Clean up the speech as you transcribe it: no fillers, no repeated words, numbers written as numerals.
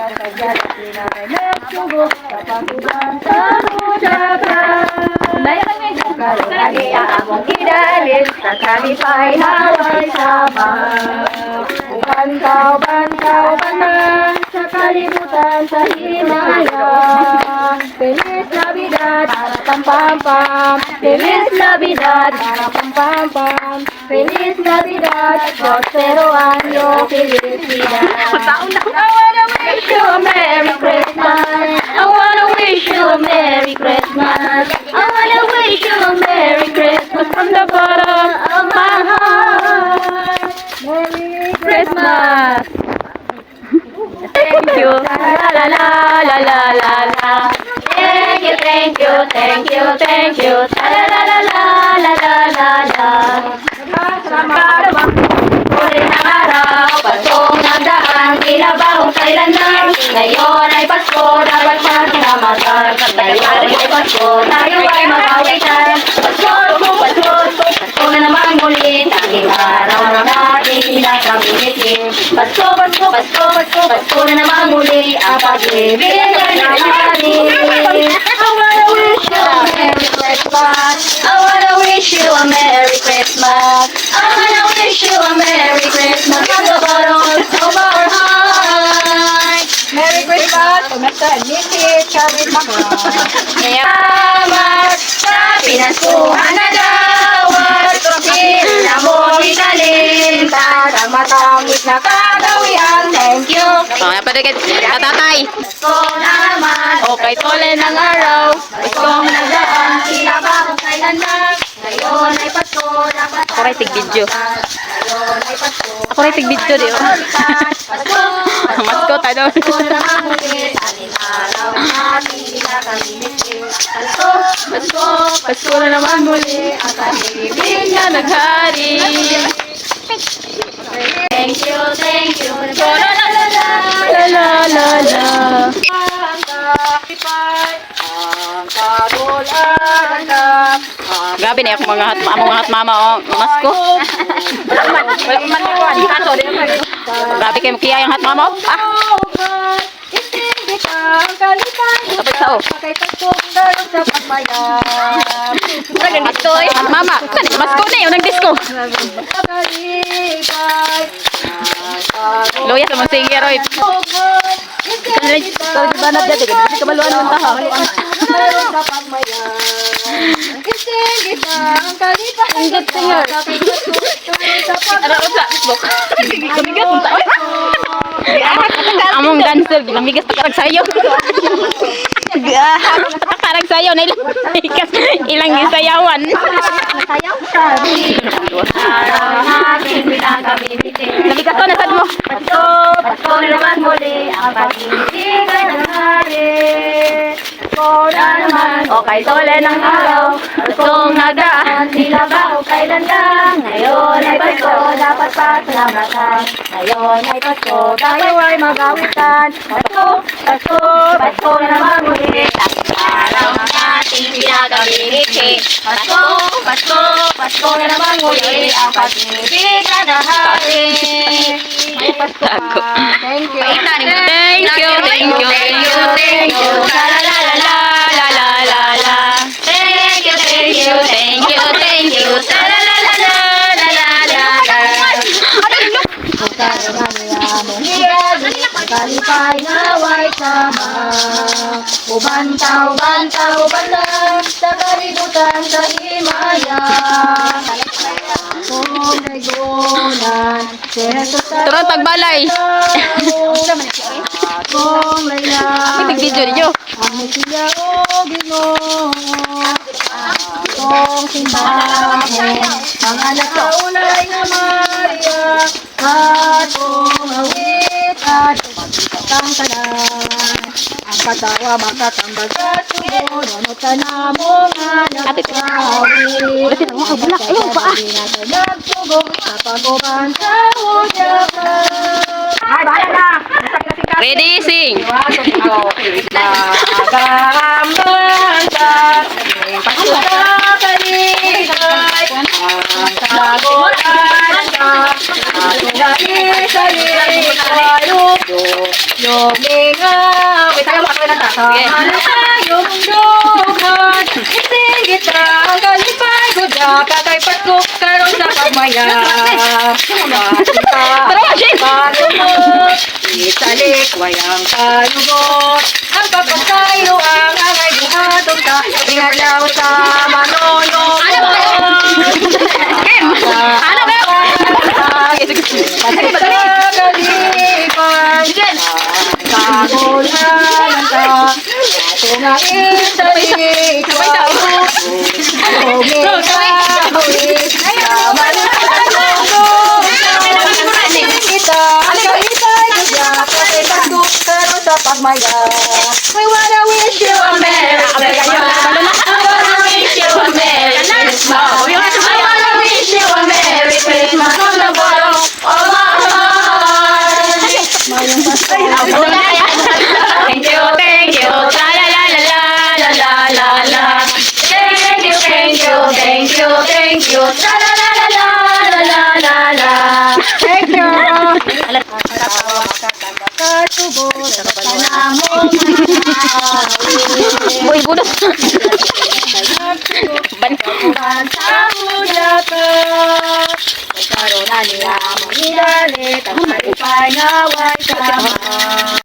kasadyat at linagay nagsugo sa pagkuban sa usapan. Lagi ang among idalit sa kalipay haway sama. Bantaw, bantaw, bantaw sa kalibutan sa Himaya. Feliz Navidad, pam pam pam. Feliz Navidad, pam pam pam. Feliz Navidad, prospero año, felicidad. I wanna wish you a Merry Christmas. I wanna wish you a Merry Christmas. I wanna wish you a Merry Christmas from the bottom of my heart. Merry Christmas. Thank you. La la la la la la la. Thank you, thank you, thank you, thank you. La la la la la la la la. Ulit ng araw, Paskong nagdaan, kinabahong kailanman. Ngayon ay Pasko, dapat magkakamatan. Ngayon ay Pasko, tayo ay magawitan. Pasko, Pasko, Pasko na naman muli. Tanging araw ng ating pinakabilitin. Pasko, Pasko, Pasko, Pasko, Pasko na naman muli. Ang pag-ibig ay nakahanin. I wanna wish you a Merry Christmas. I wanna wish you a Merry Christmas. I wanna wish you a Merry Christmas from the bottom of our heart. Merry Christmas, Tumesta and Nikki, Charit Maka. Salamat sa pinasuhan na dawat. Sila mo isalin, sa matangit na kagawian. Thank you. Napadagad katatay. Pasko na naman, Okay, tole ng araw. Paskong nagdaan, sila ba kung kailan na? Ngayon ay Pasko, dapat Ako rin tig-video. Ngayon ay Pasko. Ako rin tig-video di ba? Pasko, Masko tayo. Pasko na naman ulit. Anin araw ang ating pinakabilitin. Pasko, Pasko, Pasko na naman muli. ang pag-ibig Na naghari. Thank you, thank you. La la la la la la la. Ang kakipay, ang kagulan, Grabe na ako mga hatmama o masko. Walang manikuan. Grabe kayo kaya yung hatmama o. Tapos sao? Masko eh. Hatmama. Masko na yun. Nag-disco. Loya sa mga singer oy. Kalau di banat jadi kasi kabaluan ng taha. Ingat singer. Ada usa Facebook. Kamigas unta oy. Among dancer bilang migas takarag sayo. Takarag sayo na ilang gisayawan. Sayaw sa Nabigas to na sad mo. Pasko, Pasko na naman muli, ang pag-ibig ay nangyari. Pasko na naman, okay tole ng araw. Paskong nagdaan, sila ba kung kailan lang? Ngayon ay Pasko, dapat pasalamatan. Ngayon ay Pasko, tayo ay magawitan. Pasko, Pasko, Pasko na naman muli, araw ng ating pinagabilitin. Pasko, Pasko, Pasko na naman muli, ang pag-ibig ay nangyari. Ay, Pasko pa. Thank you. Thank you, thank you, thank you, thank you. La la la la La la la la. Thank you, thank you, Thank you, thank you. La la la la la la la la la. Kalipay na way sama. Ubantaw, bantaw, bantaw sa kalibutan sa Himaya. Kung naggunan, si Jesus sa Turun pagbalay. kung layla. May video niyo. Ang siya o Ginoo. Kung simbahan, ang anak sa ulay na Maria, at kung awit at pagkakang tanan. Ang katawa makatambag sa tubo, nanot ka na mong anak sa awit. Ayaw pa ah. Nagsugo sa paguban sa udyakan. Ay, bahala na! Ready, sing. Nagambang sa pagkakaligay, sagutan sa ating dali-dali kayo. Luming Sige. Ano tayong dugan? Isinggit na ang kalipay ko Daka kay Pasko karon sa pagmaya Tara, Shane. Kalumot Isalik wayang kalugot Ang pagpagkayo ang angay buhatong ka Ingalaw sa manono Ano ba kayo? Kim! Ano ba? Pagkakalipan Jen! Kagulanan ka Tungain sa Sabay daw. Pagmaya We wanna wish you a Merry Christmas I wanna wish you a Merry Christmas I wanna wish you a Merry Christmas From the bottom of my heart Thank you, thank you. La la la la la la la la. Thank you, thank you, thank you, thank you La la la la la la la la Thank you Katubot Sana mo Boy, budas. Ban. sa mula ka Magkaroon na niya mga idali Tapos ay naway sama